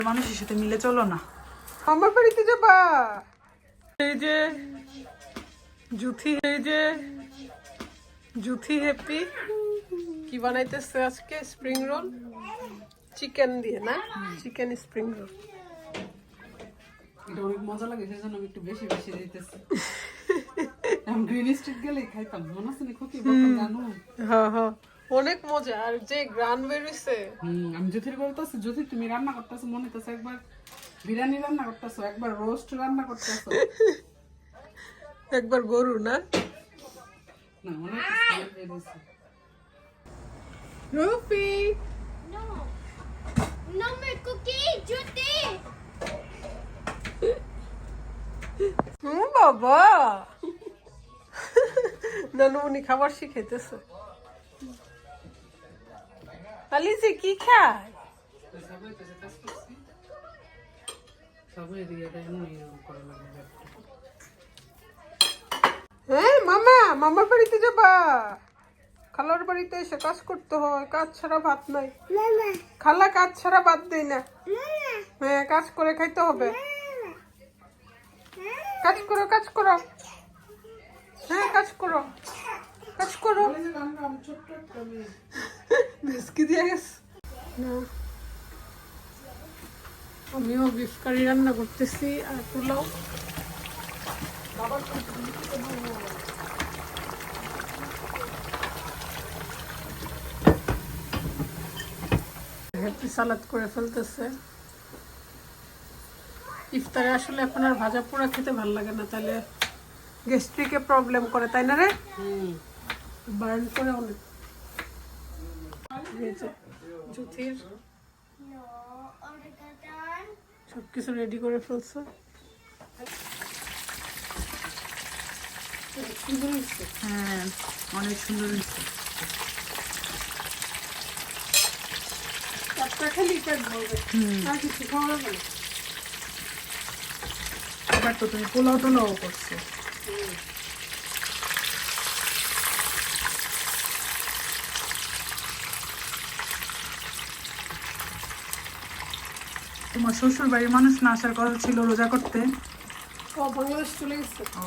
মানুষের সাথে মিলে চলো না। আমার বাড়িতে যাবা? এই যে জুথি, এই যে জুথি হ্যাপি কি বানাইতেছে আজকে? স্প্রিং রোল চিকেন দিয়ে, না? Chicken spring roll. এটা অনেক মজা লাগে, সেজন্য আমি একটু বেশি বেশি দিতেছি। আমি গ্রিন স্ট্রিট গেলেই খাইতাম, মনে আছে না? খুবই জানো। হ্যাঁ হ্যাঁ, অনেক মজা। আর যে গ্রান বেরিয়েছে। আমি জ্যোতির বলতেছি, জ্যোতি তুমি রান্না করতেছো, মনে হইতেছে একবার বিরিয়ানি রান্না করতেছো, একবার রোস্ট রান্না করতেছো, একবার গরু, না? না মনে হইতেছে। রুফি, No. No me cookie, Juti. বাবা নানুমনি খাবার শিখাইতেছে। আলিজি কি খায়? হ্যাঁ মামা, মামার বাড়িতে যাবা? খালার বাড়িতে এসে কাজ করতে হয়, কাজ ছাড়া ভাত নাই। খালা কাজ ছাড়া ভাত দেয় না। হ্যাঁ, কাজ করে খাইতে হবে। কাজ করো, কাজ করো। হ্যাঁ, কাজ করো, কাজ করো। বিস্কি দিয়ে গেছে। আমিও বিফ কারি রান্না করতেছি আর পোলাও। হ্যাপি সালাদ করে ফেলতেছে। ইফতারে আসলে এখন আর ভাজা পোড়া খেতে ভালো লাগে না, তাহলে গ্যাস্ট্রিকে প্রবলেম করে, তাই না রে? বার্ন করে অনেক। জুথির সবকিছু রেডি করে ফেলছে। হ্যাঁ, অনেক সুন্দর হয়েছে। এবার তো তুমি পোলাও টোলাও করছো। তোমার শ্বশুর বাড়ির মানুষ না আসার কথা ছিল রোজা করতে। বাংলাদেশ চলে গেছে। ও,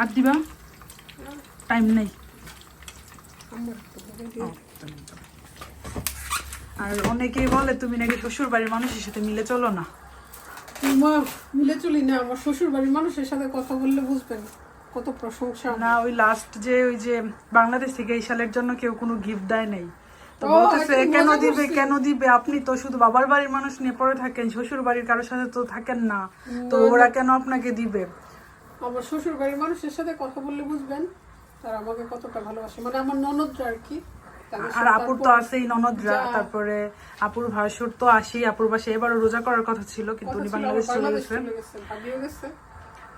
আর দিবা? টাইম নেই। আর অনেকেই বলে তুমি নাকি শ্বশুর বাড়ির মানুষের সাথে মিলে চলো না। মিলে চলি না, আমার শ্বশুর বাড়ির মানুষের সাথে কথা বললে বুঝবেন কত প্রশংসা। না, ওই লাস্ট যে ওই যে বাংলাদেশ থেকে এই সালের জন্য কেউ কোনো গিফট দেয় নাই, তো বলতেছে কেন দিবে কেন দিবে, আপনি তো শুধু বাবার বাড়ির মানুষ নিয়ে পড়ে থাকেন, শ্বশুর বাড়ির কারোর সাথে তো থাকেন না, তো ওরা কেন আপনাকে দিবে? আমার শ্বশুর বাড়ির মানুষের সাথে কথা বললে বুঝবেন তারা আমাকে কতটা ভালোবাসে, মানে আমার ননদরা আর কি। আর আপুর তো আছেই ননদরা, তারপরে আপুর ভাসুর তো আসি, আপুর বাসে এবারও রোজা করার কথা ছিল, কিন্তু উনি বাংলাদেশ চলে গেছেন।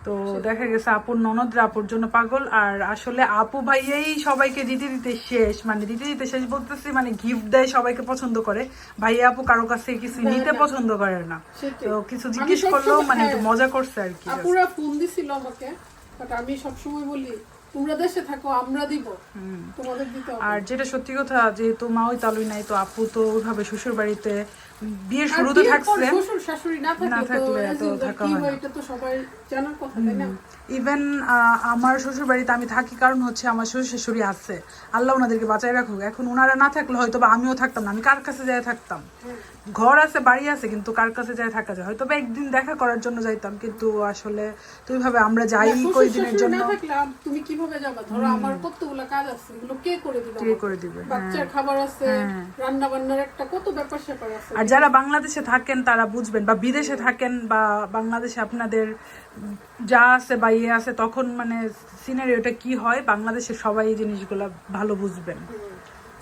তো দেখা গেছে আপুর ননদরা আপুর জন্য পাগল। আর আসলে আপু ভাইয়াই সবাইকে দিতে দিতে শেষ, মানে দিতে দিতে শেষ বলতেছি, মানে গিফট দেয়, সবাইকে পছন্দ করে। ভাইয়া আপু কারো কাছে কিছু নিতে পছন্দ করে না, তো কিছু জিজ্ঞেস করলেও মানে একটু মজা করছে আর কি। আপুরা ফোন দিছিল আমাকে, বাট আমি সবসময় বলি তোমরা দেশে থাকো, আমরা দিব, তোমাদের দিতে হবে। আর যেটা সত্যি কথা, যেহেতু মা ওই তালুই নাই, তো আপু তো ওইভাবে শ্বশুর বাড়িতে বিয়ের শুরুতে থাকছে, শ্বশুর শাশুড়ি না থাকলে তো থাকা হয় না। এটা তো সবাই জানার কথা, তাই না? ইভেন আমার শ্বশুর বাড়িতে আমি থাকি, কারণ হচ্ছে আমার শ্বশুর শাশুড়ি আছে, আল্লাহ ওনাদেরকে বাঁচায় রাখুক। এখন ওনারা না থাকলে হয়তো বা আমিও থাকতাম না, আমি কার কাছে যাই থাকতাম? ঘর আছে, বাড়ি আছে, কিন্তু কার কাছে যাই থাকা যায়? হয়তো বা একদিন দেখা করার জন্য যাইতাম, কিন্তু আসলে তো ওইভাবে আমরা যাই কই দিনের জন্য। তুমি কিভাবে যাবা? ধরো আমার কতগুলো কাজ আছে, এগুলো কে করে দিবে? কে করে দিবে? বাচ্চার খাবার আছে, রান্না বান্নার একটা কত ব্যাপার স্যাপার আছে। আর যারা বাংলাদেশে থাকেন তারা বুঝবেন, বা বিদেশে থাকেন বা বাংলাদেশে আপনাদের যা আছে বা ইয়ে আছে, তখন মানে সিনারিওটা কি হয় বাংলাদেশে, সবাই এই জিনিসগুলো ভালো বুঝবেন।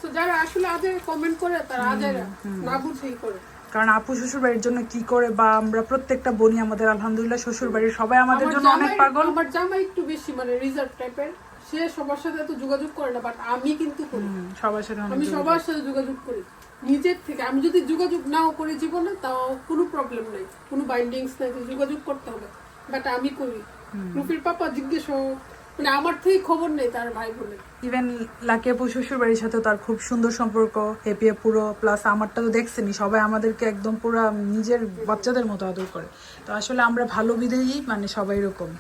তো যারা আসলে আজের কমেন্ট করে তারা আজের না বুঝেই করে। কারণ আপু শ্বশুর বাড়ির জন্য কি করে, বা আমরা প্রত্যেকটা বোনই আমাদের আলহামদুলিল্লাহ শ্বশুর বাড়ির সবাই আমাদের জন্য অনেক পাগল। আমার জামাই একটু বেশি মানে রিজার্ভ টাইপের, সে সবার সাথে তো যোগাযোগ করে না, বাট আমি কিন্তু করি। সবার সাথে আমি সবার সাথে যোগাযোগ করি নিজের থেকে। আমি যদি যোগাযোগ নাও করি জীবনে, তাও কোনো প্রবলেম নাই, কোনো বাইন্ডিংস নাই, যোগাযোগ করতে হবে, বাট আমি করি। রুফির পাপা জিজ্ঞেস মানে আমার থেকে খবর নেই তার ভাই বোনের। ইভেন লাকি আপু শ্বশুর বাড়ির সাথে তার খুব সুন্দর সম্পর্ক, হ্যাপি পুরো। প্লাস আমারটা তো দেখছেনি, সবাই আমাদেরকে একদম পুরো নিজের বাচ্চাদের মতো আদর করে। তো আসলে আমরা ভালো বিধেই মানে সবাই এরকম,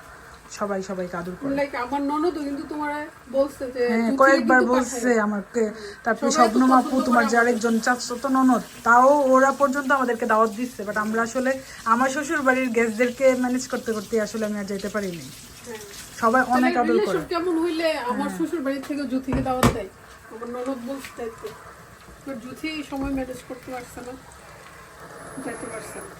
সবাই সবাইকে আদর করে। লাইক আমার ননদও কিন্তু তোমার বলছে যে হ্যাঁ, জুথিকে কয়েকবার কিন্তু বলছে পাঠায়। আমাকে। তারপরে সবাই তো স্বপ্নম আপু, পছন্দ তোমার করে যে আরেকজন চাচতো ননদ, তাও ওরা পর্যন্ত আমাদেরকে দাওয়াত দিচ্ছে। বাট আমরা আসলে আমার শ্বশুর বাড়ির গেস্টদেরকে ম্যানেজ করতে করতে আসলে আমি আর যেতে পারিনি। হ্যাঁ। সবাই অনেক তাহলে আদর করে। রিলেশন কেমন হইলে আমার শ্বশুর বাড়ি থেকে জুথিকে দাওয়াত দেয়? আমার ননদ বলছে যাইতে, বাট জুথি সময় ম্যানেজ করতে পারছে না, যাইতে পারছে না।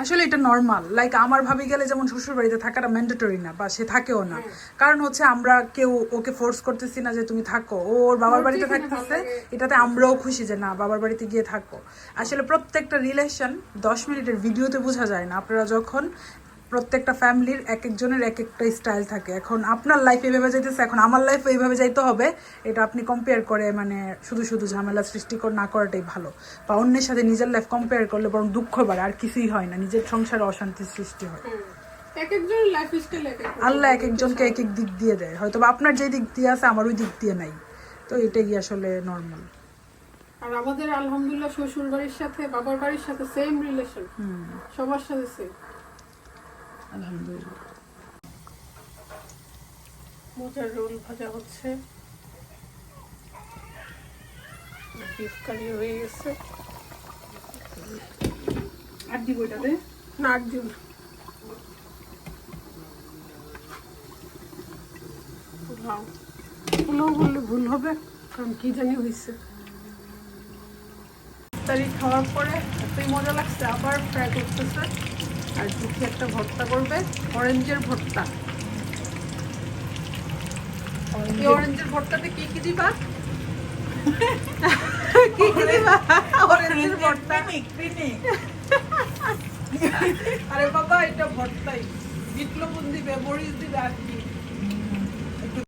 আসলে এটা নর্মাল। লাইক আমার ভাবি গেলে যেমন শ্বশুর বাড়িতে থাকাটা ম্যান্ডেটরি না, বা সে থাকেও না। কারণ হচ্ছে আমরা কেউ ওকে ফোর্স করতেছি না যে তুমি থাকো, ও ওর বাবার ওর বাড়িতে যেখানে থাকতেছে, ভালো লাগে। এটাতে আমরাও খুশি যে না বাবার বাড়িতে গিয়ে থাকো। আসলে প্রত্যেকটা রিলেশন 10 মিনিটের ভিডিওতে বোঝা যায় না। আপনারা যখন প্রত্যেকটা ফ্যামিলির এক একজনের এক একটা স্টাইল থাকে। এখন আপনার লাইফ এইভাবে যাইতেছে, এখন আমার লাইফ এইভাবে যাইতে হবে, এটা আপনি কম্পেয়ার করে মানে শুধু শুধু ঝামেলা সৃষ্টি না করাটাই ভালো। বা অন্যের সাথে নিজের লাইফ কম্পেয়ার করলে বরং দুঃখ বাড়ে, আর কিছুই হয় না, নিজের সংসারে অশান্তির সৃষ্টি হয়। এক একজনের লাইফ স্টাইল এক এক রকম। আল্লাহ এক একজনকে এক এক দিক দিয়ে দেয়, হয়তো বা আপনার যে দিক দিয়ে আছে আমার ওই দিক দিয়ে নাই। তো এটাই আসলে নর্মাল। আর আমাদের আলহামদুলিল্লাহ শ্বশুর বাড়ির সাথে বাবার বাড়ির সাথে সেম রিলেশন, সবার সাথে সেম। আলহামদুলিল্লাহ। মোচার রোল ভাজা হচ্ছে, বিফ কারি হয়ে গেছে। আর দিব এটাতে? না আর দিন পোলাও, পোলাও বললে ভুল হবে, কারণ কি জানি হয়েছে। তারি খাওয়ার পরে এতই মজা লাগছে, আবার ফ্রাই করতেছে। আর দুঃখে একটা ভর্তা করবে, অরেঞ্জের ভর্তা। এই অরেঞ্জের ভর্তাতে কি কি দিবা? কি কি দিবা? অরেঞ্জের ভর্তা। আরে বাবা, এটা ভর্তাই। বিট লবণ দিবে, মরিচ দিবে, আর কি